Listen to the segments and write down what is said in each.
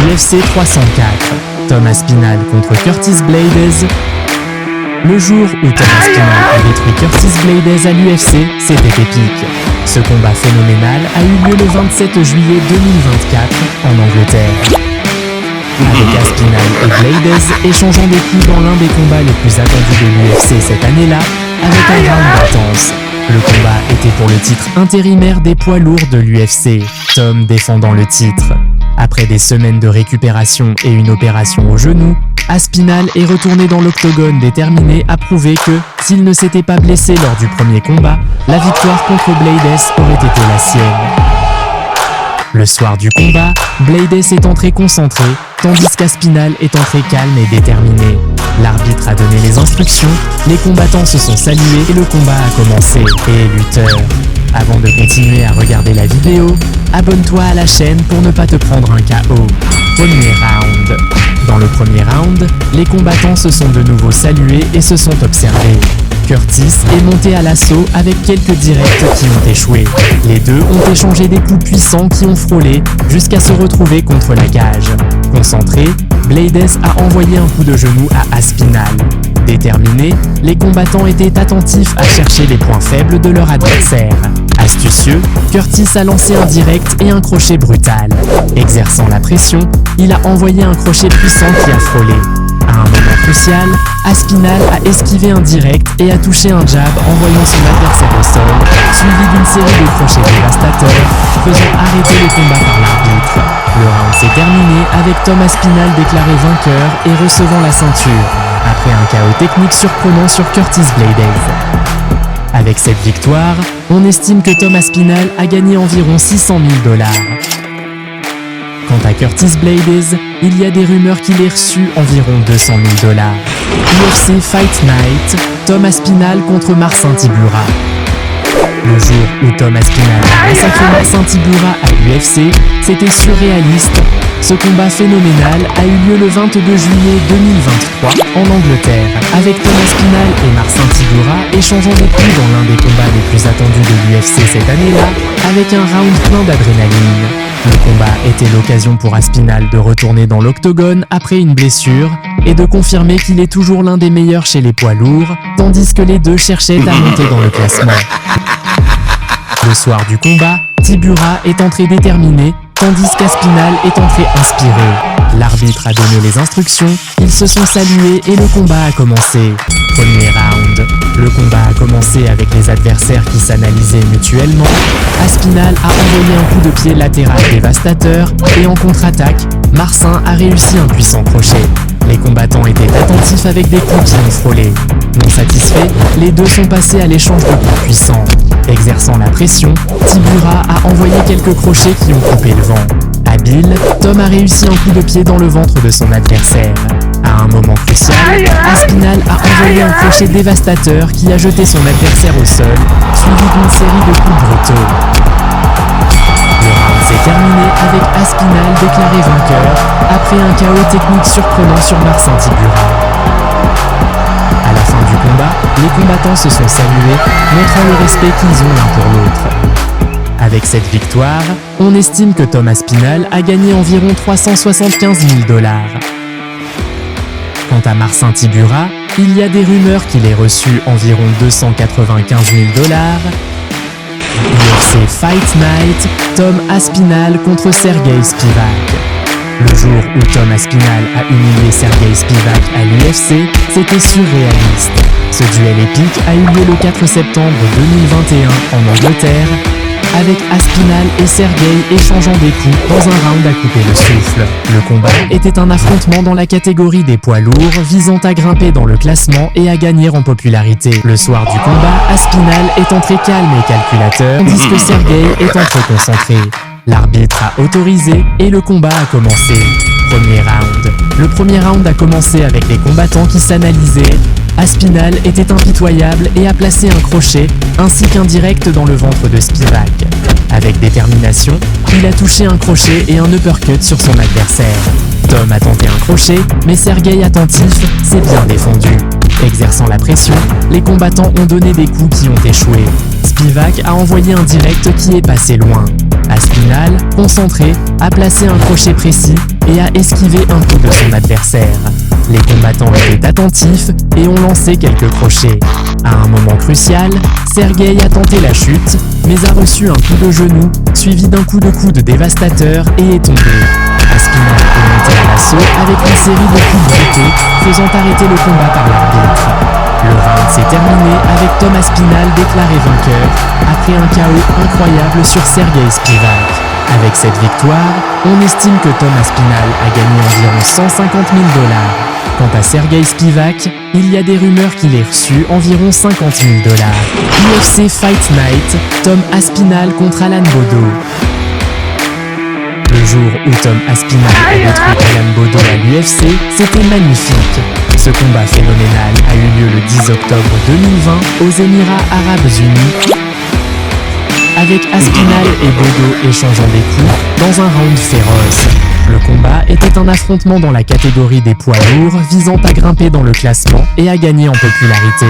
UFC 304, Tom Aspinall contre Curtis Blaydes. Le jour où Tom Aspinall a détruit Curtis Blaydes à l'UFC, c'était épique. Ce combat phénoménal a eu lieu le 27 juillet 2024 en Angleterre. Avec Aspinall et Blaydes échangeant des coups dans l'un des combats les plus attendus de l'UFC cette année-là, avec un round intense. Le combat était pour le titre intérimaire des poids lourds de l'UFC, Tom défendant le titre. Après des semaines de récupération et une opération au genou, Aspinall est retourné dans l'octogone déterminé à prouver que, s'il ne s'était pas blessé lors du premier combat, la victoire contre Blaydes aurait été la sienne. Le soir du combat, Blaydes est entré concentré, tandis qu'Aspinall est entré calme et déterminé. L'arbitre a donné les instructions, les combattants se sont salués et le combat a commencé. Et lutteur, avant de continuer à regarder la vidéo, abonne-toi à la chaîne pour ne pas te prendre un KO. Premier round. Dans le premier round, les combattants se sont de nouveau salués et se sont observés. Curtis est monté à l'assaut avec quelques directs qui ont échoué. Les deux ont échangé des coups puissants qui ont frôlé jusqu'à se retrouver contre la cage. Concentré, Blaydes a envoyé un coup de genou à Aspinall. Déterminés, les combattants étaient attentifs à chercher les points faibles de leur adversaire. Astucieux, Curtis a lancé un direct et un crochet brutal. Exerçant la pression, il a envoyé un crochet puissant qui a frôlé. À un moment crucial, Aspinall a esquivé un direct et a touché un jab envoyant son adversaire au sol, suivi d'une série de crochets dévastateurs, faisant arrêter le combat par l'arbitre. Le round s'est terminé avec Tom Aspinall déclaré vainqueur et recevant la ceinture, après un KO technique surprenant sur Curtis Blaydes. Avec cette victoire, on estime que Tom Aspinall a gagné environ $600 000. Quant à Curtis Blaydes, il y a des rumeurs qu'il ait reçu environ $200 000. UFC Fight Night, Tom Aspinall contre Marcin Tybura. Le jour où Tom Aspinall a massacré Marcin Tybura à l'UFC, c'était surréaliste. Ce combat phénoménal a eu lieu le 22 juillet 2023 en Angleterre, avec Tom Aspinall et Marcin Tybura échangeant des coups dans l'un des combats les plus attendus de l'UFC cette année-là, avec un round plein d'adrénaline. Le combat était l'occasion pour Aspinall de retourner dans l'octogone après une blessure et de confirmer qu'il est toujours l'un des meilleurs chez les poids lourds, tandis que les deux cherchaient à monter dans le classement. Le soir du combat, Tybura est entré déterminé, tandis qu'Aspinall est entré inspiré. L'arbitre a donné les instructions, ils se sont salués et le combat a commencé. Premier round. Le combat a commencé avec les adversaires qui s'analysaient mutuellement. Aspinall a envoyé un coup de pied latéral dévastateur et en contre-attaque, Marcin a réussi un puissant crochet. Les combattants étaient attentifs avec des coups qui ont frôlé. Non satisfaits, les deux sont passés à l'échange de coups puissants. Exerçant la pression, Tybura a envoyé quelques crochets qui ont coupé le vent. Habile, Tom a réussi un coup de pied dans le ventre de son adversaire. À un moment crucial, Aspinall a envoyé un crochet dévastateur qui a jeté son adversaire au sol, suivi d'une série de coups brutaux. Le round s'est terminé avec Aspinall déclaré vainqueur après un KO technique surprenant sur Marcin Tybura. À la fin du combat, les combattants se sont salués, montrant le respect qu'ils ont l'un pour l'autre. Avec cette victoire, on estime que Tom Aspinall a gagné environ $375 000. Quant à Marcin Tybura, il y a des rumeurs qu'il ait reçu environ $295 000. UFC Fight Night, Tom Aspinall contre Sergey Spivak. Le jour où Tom Aspinall a humilié Sergey Spivak à l'UFC, c'était surréaliste. Ce duel épique a eu lieu le 4 septembre 2021 en Angleterre, avec Aspinall et Sergey échangeant des coups dans un round à couper le souffle. Le combat était un affrontement dans la catégorie des poids lourds visant à grimper dans le classement et à gagner en popularité. Le soir du combat, Aspinall est entré calme et calculateur, tandis que Sergey est entré concentré. L'arbitre a autorisé et le combat a commencé. Premier round. Le premier round a commencé avec les combattants qui s'analysaient. Aspinall était impitoyable et a placé un crochet ainsi qu'un direct dans le ventre de Spivak. Avec détermination, il a touché un crochet et un uppercut sur son adversaire. Tom a tenté un crochet, mais Sergey attentif s'est bien défendu. Exerçant la pression, les combattants ont donné des coups qui ont échoué. Spivak a envoyé un direct qui est passé loin. Aspinall, concentré, a placé un crochet précis et a esquivé un coup de son adversaire. Les combattants étaient attentifs et ont lancé quelques crochets. À un moment crucial, Sergueï a tenté la chute, mais a reçu un coup de genou, suivi d'un coup de coude dévastateur et est tombé. Aspinall est monté à l'assaut avec une série de coups brutaux, faisant arrêter le combat par l'arbitre. Le round s'est terminé avec Tom Aspinall déclaré vainqueur, après un KO incroyable sur Sergueï Spivak. Avec cette victoire, on estime que Tom Aspinall a gagné environ 150 000 $. Quant à Sergueï Spivak, il y a des rumeurs qu'il ait reçu environ 50 000 $. UFC Fight Night, Tom Aspinall contre Alan Baudot. Le jour où Tom Aspinall a détruit Alan Baudot à l'UFC, c'était magnifique. Ce combat phénoménal a eu lieu le 10 octobre 2020 aux Émirats Arabes Unis, avec Aspinall et Baudot échangeant des coups dans un round féroce. Le combat était un affrontement dans la catégorie des poids lourds visant à grimper dans le classement et à gagner en popularité.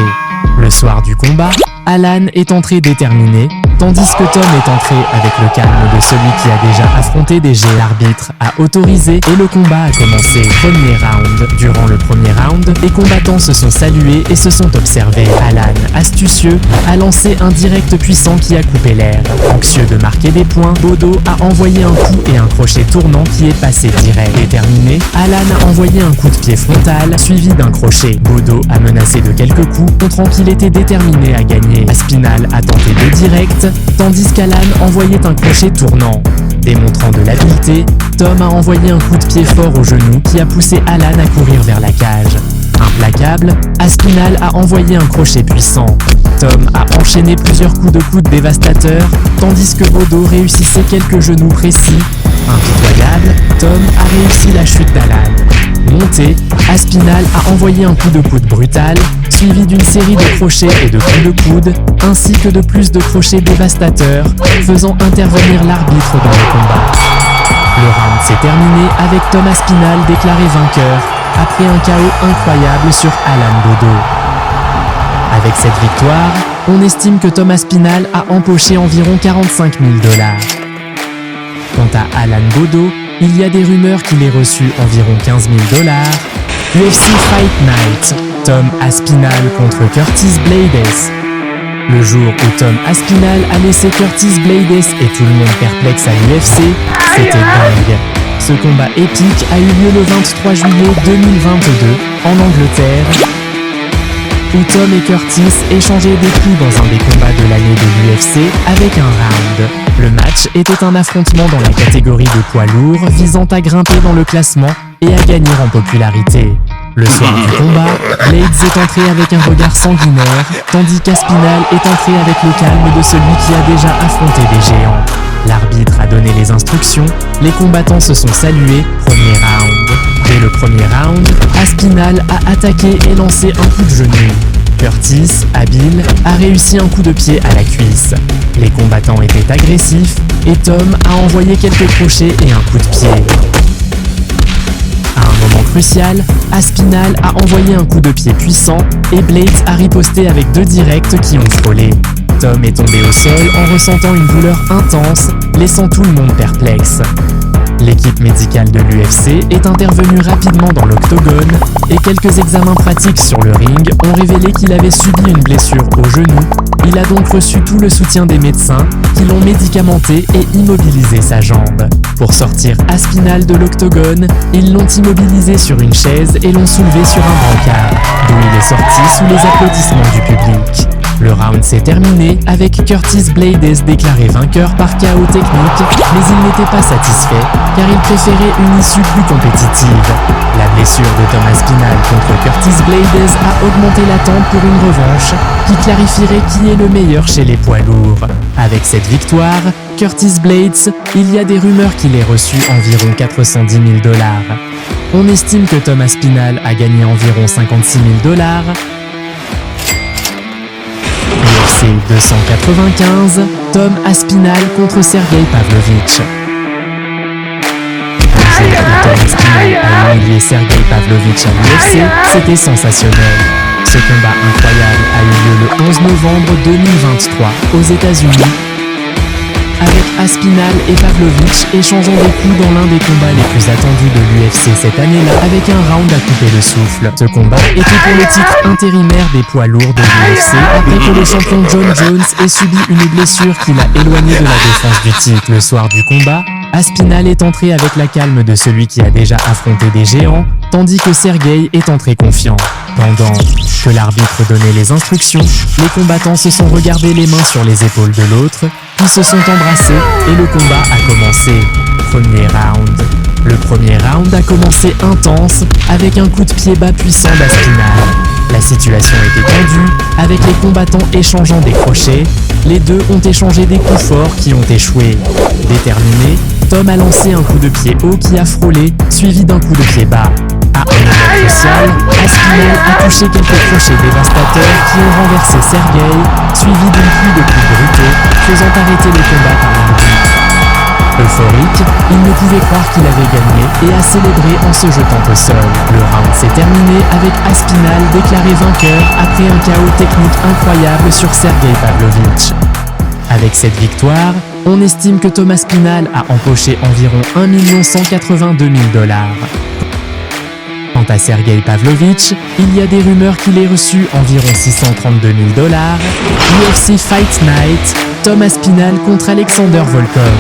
Le soir du combat, Alan est entré déterminé, tandis que Tom est entré avec le calme de celui qui a déjà affronté des géants. L'arbitre a autorisé et le combat a commencé. Premier round. Durant le premier round, les combattants se sont salués et se sont observés. Alan, astucieux, a lancé un direct puissant qui a coupé l'air. Anxieux de marquer des points, Baudot a envoyé un coup et un crochet tournant qui est passé direct. Déterminé, Alan a envoyé un coup de pied frontal, suivi d'un crochet. Baudot a menacé de quelques coups, montrant qu'il était déterminé à gagner. Aspinall a tenté deux directs, tandis qu'Alan envoyait un crochet tournant. Démontrant de l'habileté, Tom a envoyé un coup de pied fort au genou qui a poussé Alan à courir vers la cage. Implacable, Aspinall a envoyé un crochet puissant. Tom a enchaîné plusieurs coups de coude dévastateurs, tandis que Baudot réussissait quelques genoux précis. Impitoyable, Tom a réussi la chute d'Alan. Monté, Aspinall a envoyé un coup de coude brutal, suivi d'une série de crochets et de coups de coude, ainsi que de plus de crochets dévastateurs, faisant intervenir l'arbitre dans le combat. Le round s'est terminé avec Tom Aspinall déclaré vainqueur, après un KO incroyable sur Alan Baudot. Avec cette victoire, on estime que Tom Aspinall a empoché environ 45 000 $. Quant à Alan Baudot, il y a des rumeurs qu'il ait reçu environ 15 000 $. UFC Fight Night, Tom Aspinall contre Curtis Blaydes. Le jour où Tom Aspinall a laissé Curtis Blaydes et tout le monde perplexe à l'UFC, c'était dingue. Ce combat épique a eu lieu le 23 juillet 2022 en Angleterre, où Tom et Curtis échangeaient des coups dans un des combats de l'année de l'UFC avec un round. Le match était un affrontement dans la catégorie de poids lourds visant à grimper dans le classement et à gagner en popularité. Le soir du combat, Blaydes est entré avec un regard sanguinaire, tandis qu'Aspinall est entré avec le calme de celui qui a déjà affronté des géants. L'arbitre a donné les instructions, les combattants se sont salués, premier round. Dès le premier round, Aspinall a attaqué et lancé un coup de genou. Curtis, habile, a réussi un coup de pied à la cuisse. Les combattants étaient agressifs et Tom a envoyé quelques crochets et un coup de pied. À un moment crucial, Aspinall a envoyé un coup de pied puissant et Blaydes a riposté avec deux directs qui ont frôlé. Tom est tombé au sol en ressentant une douleur intense, laissant tout le monde perplexe. L'équipe médicale de l'UFC est intervenue rapidement dans l'octogone et quelques examens pratiques sur le ring ont révélé qu'il avait subi une blessure au genou. Il a donc reçu tout le soutien des médecins qui l'ont médicamenté et immobilisé sa jambe. Pour sortir Aspinall de l'octogone, ils l'ont immobilisé sur une chaise et l'ont soulevé sur un brancard, d'où il est sorti sous les applaudissements du public. Le round s'est terminé avec Curtis Blaydes déclaré vainqueur par KO technique, mais il n'était pas satisfait car il préférait une issue plus compétitive. La blessure de Tom Aspinall contre Curtis Blaydes a augmenté l'attente pour une revanche qui clarifierait qui est le meilleur chez les poids lourds. Avec cette victoire, Curtis Blaydes, il y a des rumeurs qu'il ait reçu environ 410 000 $. On estime que Tom Aspinall a gagné environ 56 000 $. UFC 295, Tom Aspinall contre Sergueï Pavlovich. Le jour où Tom Aspinall a humilié Sergueï Pavlovich à l'UFC, c'était sensationnel. Ce combat incroyable a eu lieu le 11 novembre 2023 aux États-Unis, avec Aspinall et Pavlovich échangeant des coups dans l'un des combats les plus attendus de l'UFC cette année-là, avec un round à couper le souffle. Ce combat était pour le titre intérimaire des poids lourds de l'UFC après que le champion John Jones ait subi une blessure qui l'a éloigné de la défense du titre. Le soir du combat, Aspinall est entré avec la calme de celui qui a déjà affronté des géants, tandis que Sergueï est entré confiant. Pendant que l'arbitre donnait les instructions, les combattants se sont regardés les mains sur les épaules de l'autre, puis se sont embrassés et le combat a commencé. Premier round. Le premier round a commencé intense avec un coup de pied bas puissant d'Aspinall. La situation était tendue, avec les combattants échangeant des crochets. Les deux ont échangé des coups forts qui ont échoué. Déterminé, Tom a lancé un coup de pied haut qui a frôlé, suivi d'un coup de pied bas. À un moment crucial, Aspinall a touché quelques crochets dévastateurs qui ont renversé Sergueï, suivi d'une pluie de coups brutaux, faisant arrêter le combat par l'arbitre. Euphorique, il ne pouvait croire qu'il avait gagné et a célébré en se jetant au sol. Le round s'est terminé avec Aspinall déclaré vainqueur après un chaos technique incroyable sur Sergueï Pavlovich. Avec cette victoire, on estime que Tom Aspinall a empoché environ 1 182 000 $. Quant à Sergueï Pavlovich, il y a des rumeurs qu'il ait reçu environ 632 000 $. UFC Fight Night, Tom Aspinall contre Alexander Volkov.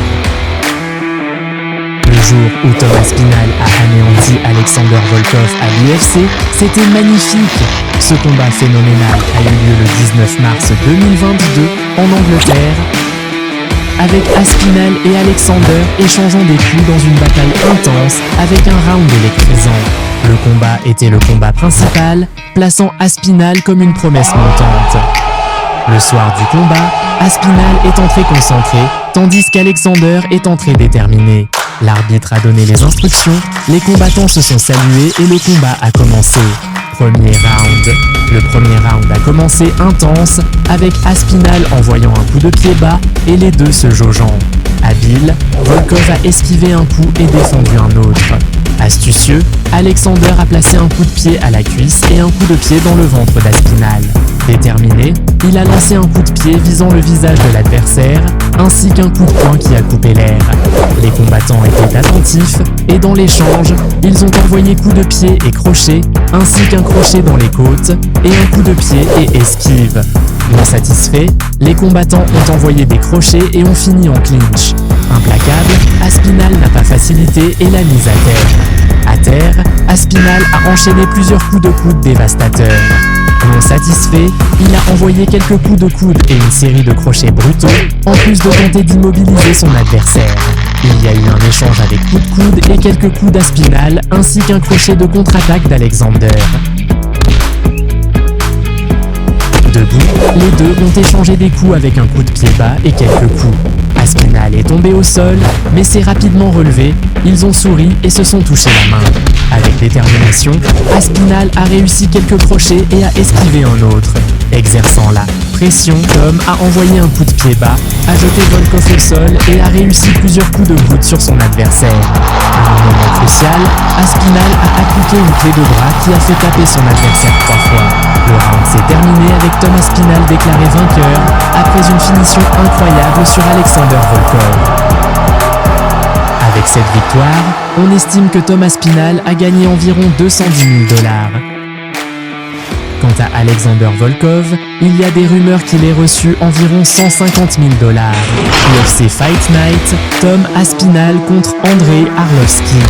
Le jour où Tom Aspinall a anéanti Alexander Volkov à l'UFC, c'était magnifique. Ce combat phénoménal a eu lieu le 19 mars 2022 en Angleterre, avec Aspinall et Alexander échangeant des coups dans une bataille intense avec un round électrisant. Le combat était le combat principal, plaçant Aspinall comme une promesse montante. Le soir du combat, Aspinall est entré concentré, tandis qu'Alexander est entré déterminé. L'arbitre a donné les instructions, les combattants se sont salués et le combat a commencé. Premier round. Le premier round a commencé intense, avec Aspinall envoyant un coup de pied bas et les deux se jaugeant. Habile, Volkov a esquivé un coup et défendu un autre. Astucieux, Alexander a placé un coup de pied à la cuisse et un coup de pied dans le ventre d'Aspinall. Déterminé, il a lancé un coup de pied visant le visage de l'adversaire, ainsi qu'un coup de poing qui a coupé l'air. Les combattants étaient attentifs, et dans l'échange, ils ont envoyé coups de pied et crochets, ainsi qu'un crochet dans les côtes, et un coup de pied et esquive. Non satisfaits, les combattants ont envoyé des crochets et ont fini en clinch. Implacable, Aspinall n'a pas facilité et l'a mise à terre. À terre, Aspinall a enchaîné plusieurs coups de coude dévastateurs. Non satisfait, il a envoyé quelques coups de coude et une série de crochets brutaux, en plus de tenter d'immobiliser son adversaire. Il y a eu un échange avec coups de coude et quelques coups d'Aspinall, ainsi qu'un crochet de contre-attaque d'Alexander. Debout, les deux ont échangé des coups avec un coup de pied bas et quelques coups. Aspinall est tombé au sol, mais s'est rapidement relevé, ils ont souri et se sont touchés la main. Avec détermination, Aspinall a réussi quelques crochets et a esquivé un autre. Exerçant la pression, Tom a envoyé un coup de pied bas, a jeté Volkov au sol et a réussi plusieurs coups de coude sur son adversaire. À un moment crucial, Aspinall a appliqué une clé de bras qui a fait taper son adversaire 3 fois. Le round s'est terminé avec Tom Aspinall déclaré vainqueur après une finition incroyable sur Alexander Volkov. Avec cette victoire, on estime que Tom Aspinall a gagné environ 210 000 $. Quant à Alexander Volkov, il y a des rumeurs qu'il ait reçu environ 150 000 $. UFC Fight Night, Tom Aspinall contre Andrei Arlovski.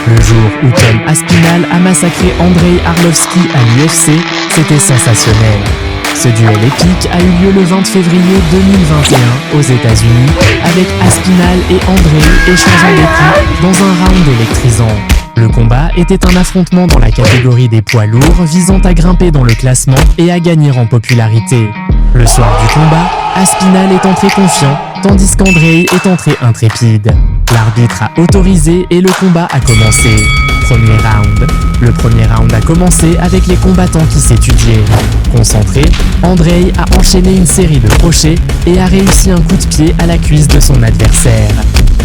Le jour où Tom Aspinall a massacré Andrei Arlovski à l'UFC, c'était sensationnel. Ce duel épique a eu lieu le 20 février 2021 aux États-Unis, avec Aspinall et Andrei échangeant des coups dans un round électrisant. Le combat était un affrontement dans la catégorie des poids lourds visant à grimper dans le classement et à gagner en popularité. Le soir du combat, Aspinall est entré confiant, tandis qu'Andrei est entré intrépide. L'arbitre a autorisé et le combat a commencé. Premier round. Le premier round a commencé avec les combattants qui s'étudiaient. Concentré, Andrei a enchaîné une série de crochets et a réussi un coup de pied à la cuisse de son adversaire.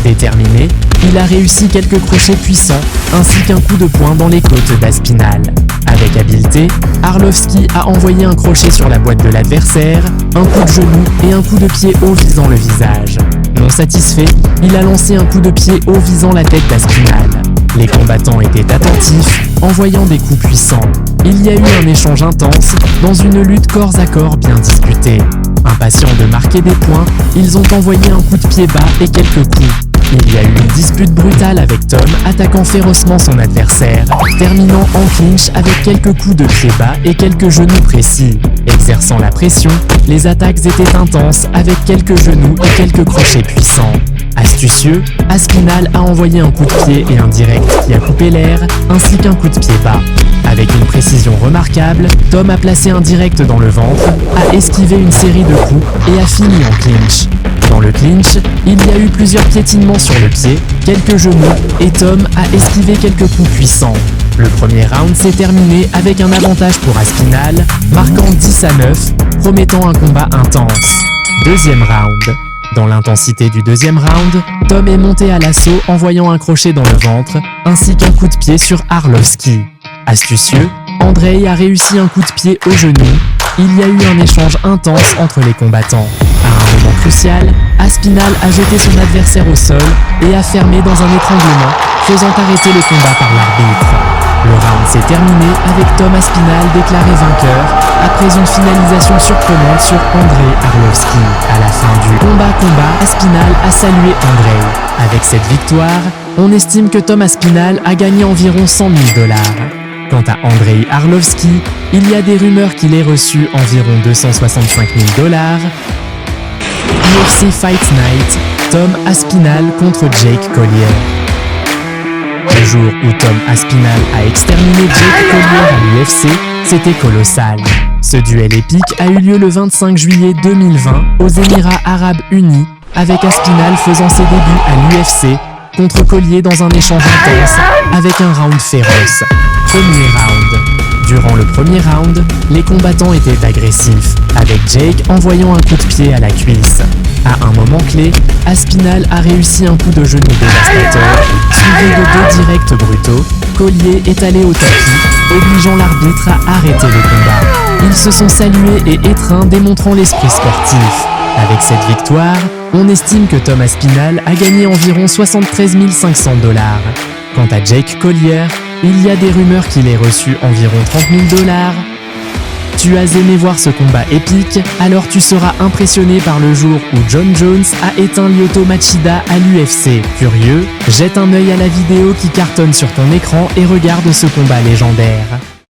Déterminé, il a réussi quelques crochets puissants ainsi qu'un coup de poing dans les côtes d'Aspinall. Avec habileté, Arlovski a envoyé un crochet sur la boîte de l'adversaire, un coup de genou et un coup de pied haut visant le visage. Non satisfait, il a lancé un coup de pied haut visant la tête d'Aspinal. Les combattants étaient attentifs, envoyant des coups puissants. Il y a eu un échange intense, dans une lutte corps à corps bien disputée. Impatients de marquer des points, ils ont envoyé un coup de pied bas et quelques coups. Il y a eu une dispute brutale avec Tom attaquant férocement son adversaire, terminant en clinch avec quelques coups de pied bas et quelques genoux précis. Exerçant la pression, les attaques étaient intenses avec quelques genoux et quelques crochets puissants. Astucieux, Aspinal a envoyé un coup de pied et un direct qui a coupé l'air, ainsi qu'un coup de pied bas. Avec une précision remarquable, Tom a placé un direct dans le ventre, a esquivé une série de coups et a fini en clinch. Dans le clinch, il y a eu plusieurs piétinements sur le pied, quelques genoux, et Tom a esquivé quelques coups puissants. Le premier round s'est terminé avec un avantage pour Aspinal, marquant 10-9, promettant un combat intense. Deuxième round. Dans l'intensité du deuxième round, Tom est monté à l'assaut en envoyant un crochet dans le ventre, ainsi qu'un coup de pied sur Arlovski. Astucieux, Andrei a réussi un coup de pied au genou. Il y a eu un échange intense entre les combattants. À un moment crucial, Aspinal a jeté son adversaire au sol et a fermé dans un étranglement, faisant arrêter le combat par l'arbitre. Le round s'est terminé avec Tom Aspinal déclaré vainqueur après une finalisation surprenante sur Andrei Arlovski. À la fin du combat, Aspinal a salué Andrei. Avec cette victoire, on estime que Tom Aspinal a gagné environ 100 000 $. Quant à Andrei Arlovski, il y a des rumeurs qu'il ait reçu environ 265 000 $. UFC Fight Night, Tom Aspinal contre Jake Collier. Le jour où Tom Aspinal a exterminé Jake Collier à l'UFC, c'était colossal. Ce duel épique a eu lieu le 25 juillet 2020 aux Émirats Arabes Unis, avec Aspinal faisant ses débuts à l'UFC contre Collier dans un échange intense avec un round féroce. Premier round. Durant le premier round, les combattants étaient agressifs, avec Jake envoyant un coup de pied à la cuisse. À un moment clé, Aspinal a réussi un coup de genou dévastateur, suivi de deux directs brutaux. Collier est allé au tapis, obligeant l'arbitre à arrêter le combat. Ils se sont salués et étreints, démontrant l'esprit sportif. Avec cette victoire, on estime que Tom Aspinal a gagné environ 73 500 $. Quant à Jake Collier, il y a des rumeurs qu'il ait reçu environ 30 000 $. Tu as aimé voir ce combat épique, alors tu seras impressionné par le jour où John Jones a éteint Lyoto Machida à l'UFC. Curieux, jette un œil à la vidéo qui cartonne sur ton écran et regarde ce combat légendaire.